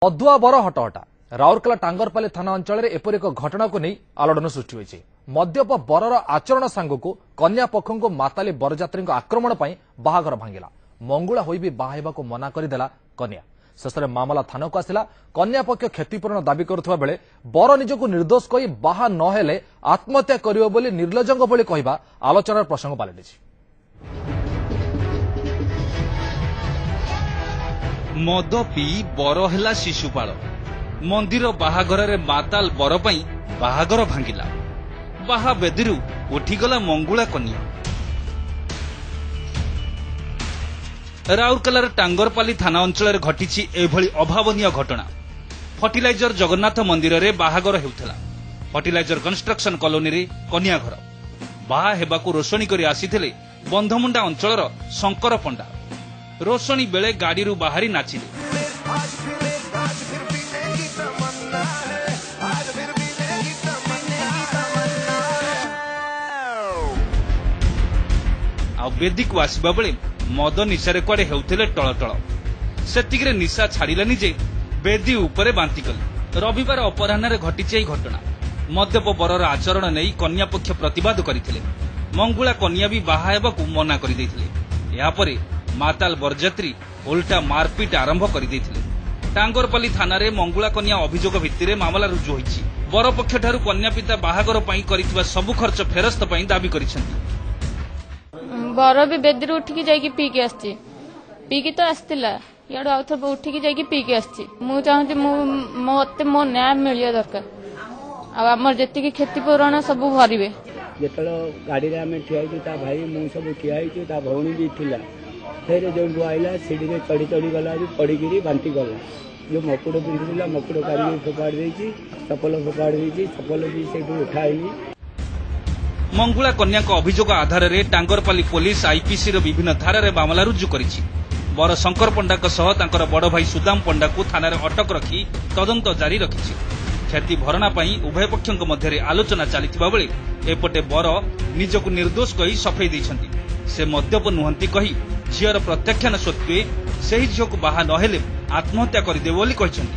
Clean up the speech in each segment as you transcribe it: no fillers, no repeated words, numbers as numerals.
अदुआ बर हटहटा राउरकेला टांगरपाली थाना अंचल एपरि एक घटना को नहीं आलोड़न सृष्टि होइछि। मद्यप बरर आचरण सांगू कन्या पक्ष को माताली बरजात्री आक्रमण पर बाहागर भांगिला। मंगुला होई भी बाहा को मना करदेला कन्या। शेष में मामला थाना को आसिला। कन्या पक्ष क्षतिपूरण दाबी करुवा बेले बर निजक निर्दोष कही बाहा नहेले आत्महत्या करियो बोली निर्लजंग बोली कहवा आलोचनार प्रसंग पालटिछि। मद पी बर है शिशुपाल मंदिर बाहाघर माताल बर पाई बाहाघर भांगिला। बाहा बेदी उठीगला मंगुला कन्या। राउरकेलार टांगरपाली थाना अंचल घटी एभली अभावनीय घटना। फर्टिलाइजर जगन्नाथ मंदिर रे बाहाघर हेउथला। फर्टिलाइजर कंस्ट्रक्शन कॉलोनी रे कन्या घर बाहा हेबाकू रोषणी करी आसीथिले बंधमुंडा अंचलर शंकर पंडा। रोषणी बेले गाड़ी रू बाहरी नाचिले। आ बेदी को आसबा बेले मद निशारे कुआडे हेउथिले टळटळ। सेतिकरे निशा छाड़िलानी जे बेदी उपरे बांती कले। रविवार अपराह्न घटी एही घटना। मद्यप बरर आचरण नहीं कन्या पक्ष प्रतिवाद करथिले। मंगुला कन्या भी बाहा हेबाकू मना करि दैथिले। या परे माताल बरजात्री उल्टा मारपिट आरंभ कर टांगरपाली थाना रे मंगुला कन्या अभियोग भित्तिरे मामला रुजु होइछि। बर पक्ष ठारू कन्या पिता बाहागर पई करितबा सबु खर्च फेरस्त पई दाबी करिसेंती। बर भी बेदी उठिकी जाइकी पीकी आछि। पीकी तो आस्तिला याडू आउथ उठिकी जाइकी पीकी आछि। मु चाहूछि मते मो न्याय मिलिया दरकार। आ हमर जेतिकी क्षतिपूरण सब भरिबे। जेतलो गाड़ी रे हमें ठियाई ता भाई मु सब ठियाई ता भौणी भी थिला। फिर जो आइला सीढ़ी में चढ़ी चढ़ी गला पड़िकी बांती गला। जो मकुड़ पिंधुला मकुड़ कारिकी फोपाड़ देछि। चपल फोपाड़ देछि। चपल भी से उठाइनी। मंगुला कन्या को अभियोग आधार रे टांगरपाली पुलिस आईपीसी रो विभिन्न धारा रे मामला रुजु करिछि। बर शंकर पंडा सह तांकर बड़ भाई सुदाम पंडा को थाना रे अटक रखी तदंत जारी रखिछि। क्षति भरणा पई उभय पक्षक मध्य आलोचना चलिथिबा बेले एपटे बर निजको निर्दोष कही सफेई दैछन्ति। से मद्यप नुहंती कही झीर प्रत्याख्यान सत्वे से झील को बाहा नहेले आत्महत्या करदेव बोली कहछन्ति।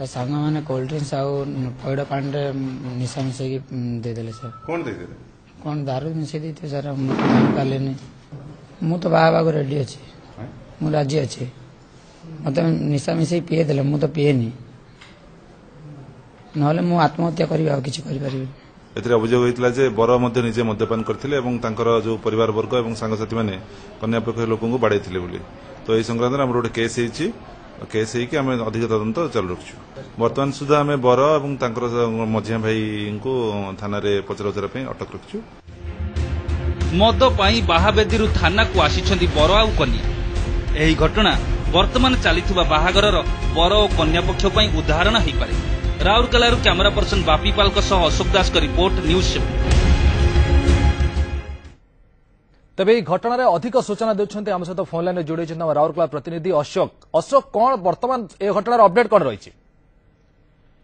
सांग मैंने कोल्ड ड्रिंक्स पइड पानी निशा मिसेकी देदेले सर। कौन देदेले? कौन दारू मिसे देते सर। पालेनी मु तो बाहा रेडी अच्छे। मु राजी अच्छे। मत निशा मिसे पीए देले मु तो पीएनी नहले मु आत्महत्या करी आ किछि करि परिबे। एथिरे अभियोग होइतला जे बर मध्ये निजे मद्यपान करथिले एवं तांकर जो परिवार वर्ग एवं सांगसाथी माने कन्या पक्ष लोकंकु बाडैथिले बोली। तो एई संक्रांत रे हमर गोटे केस हेछि। केस हेकि आमे अधिक तदंत चालू रखछु। वर्तमान सुधा आमे बर एवं तांकर मझिया भाई को थाना रे पचरउचरा पे अटक रखछु। मद पाई बाहा बेदीरु थाना को आसीछन्ती बर आ कन्या। एही घटना वर्तमान चलिथिबा बाहागरर बर ओ कन्या पक्ष पई उदाहरण हेइ पारे। राउरकेलारू कैमरा पर्सन बापी पाल अशोक दास का रिपोर्ट न्यूज 7। तेबे घटना रे अधिक सूचना देउछन्ते हम सहित फोन लाइन रे जोड़े छन राउरकेला प्रतिनिधि अशोक। अशोक कौन वर्तमान ए घटनार अपडेट कौन रही?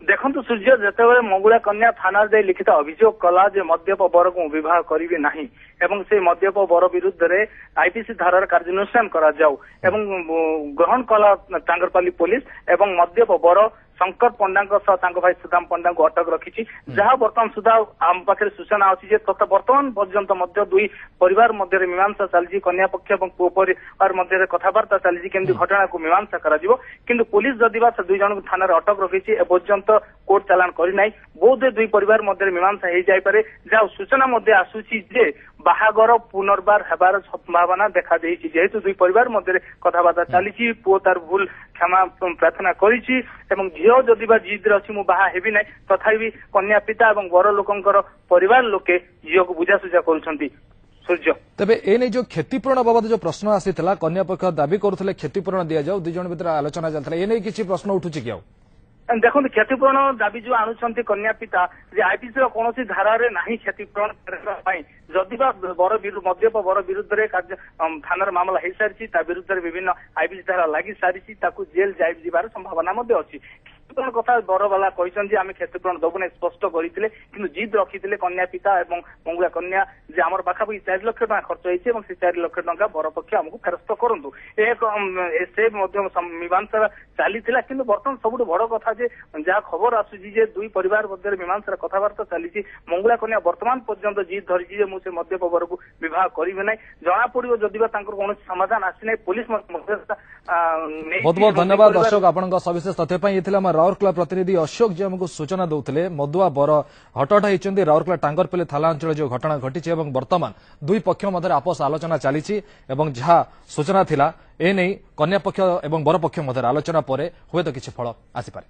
देखु सूर्य जितेबाला मंगुला कन्या थाना रे लिखित अभियोग कला जे मद्यप बर को विवाह करिवे नाही एवं से मद्यप बर विरुद्ध रे आईपीसी धारार कार्यानुष्ठान करा जाऊ एवं ग्रहण कला टांगरपाली पुलिस एवं मद्यप बर शंकर पंडा भाई सुदाम पंडा को अटक रखी। जहां वर्तमान सुधा आम पाखे सूचना अच्छी तथा वर्तमान पर्यंत मध्य दुई परिवार मध्य मीमांसा चली। कन्या पक्ष और पुओ परिवार मध्य कथबार्ता चली केमती घटना को मीमांसा करा किंतु पुलिस जदि से दुई जन थाना अटक रखी एपर्यंत कोर्ट चालान करना बोध दुई परिवार मध्य मीमांसा हो जापे। जहाँ सूचना आसूची जे बाहागर पुनर्बार हेबार संभावना देखा देइछि। जेहेतु दुई परिवार मध्य कथबार्ता चली पुओ तार भूल क्षमा प्रार्थना करिछि एवं झील जदि जिद अच्छी मु बाहा हेबी ना तथापि कन्या पिता और बर लोकंकर परिवार लोके झील को बुझासुझा करुछन्ति। सूर्य तेबे ए नै जो क्षतिपूरण बाबद जो प्रश्न आसीथिला कन्या पक्ष दाबी करुथिले क्षतिपूरण दिया जाऊ दुई जन भितर आलोचना चलथिला ए नै किछि प्रश्न उठुछि कि देखो क्षतिपूरण दाबी जो आणुछन्ति कन्या पिता जे आईपीसी रो कोनोसी धारा रे नाही क्षतिपूरण जदि बर मद्यप बर विरुद्ध रे थानार मामला हो सारी विरुद्ध विभिन्न आईपीसी धारा लगी सारी जेल जाइबार संभावना अछि। क्षतिपूरण कथा बरवाला कहते आम क्षतिपूरण दबु ना स्पष्ट करते कि जिद रखी कन्या पिता और मंगुआ कन्या जे आम पाखापाखि 4 लाख टका खर्च होती 4 लाख टका बर पक्ष आमको फेरस्त करूँ से मीमांसा चली कि बर्तमान सब बड़ कथा जहाँ खबर आसूची दुई परिवार मध्य मीमांसा कथबार्ता चली मंगुआ कन्या वर्तमान पर्यंत जिद धरी मुझे मद्यप बर को बह करें ना जना पड़ो जदि कौन समाधान आसी ना पुलिस बहुत बहुत धन्यवाद अशोक आपन सविशेष तथ्य राउरकेला प्रतिनिधि अशोक जी आमको सूचना दौते मदुआ बर हटहट होती राउरकेला टांगरपल्ली थाना अंचल जो घटना घटी वर्तमान दुई पक्ष मध्य आपस आलोचना चली जहाँ सूचना थिला एने कन्या पक्ष और बर पक्ष मध्य आलोचना पर हुए तो किसी फल आसीपारे।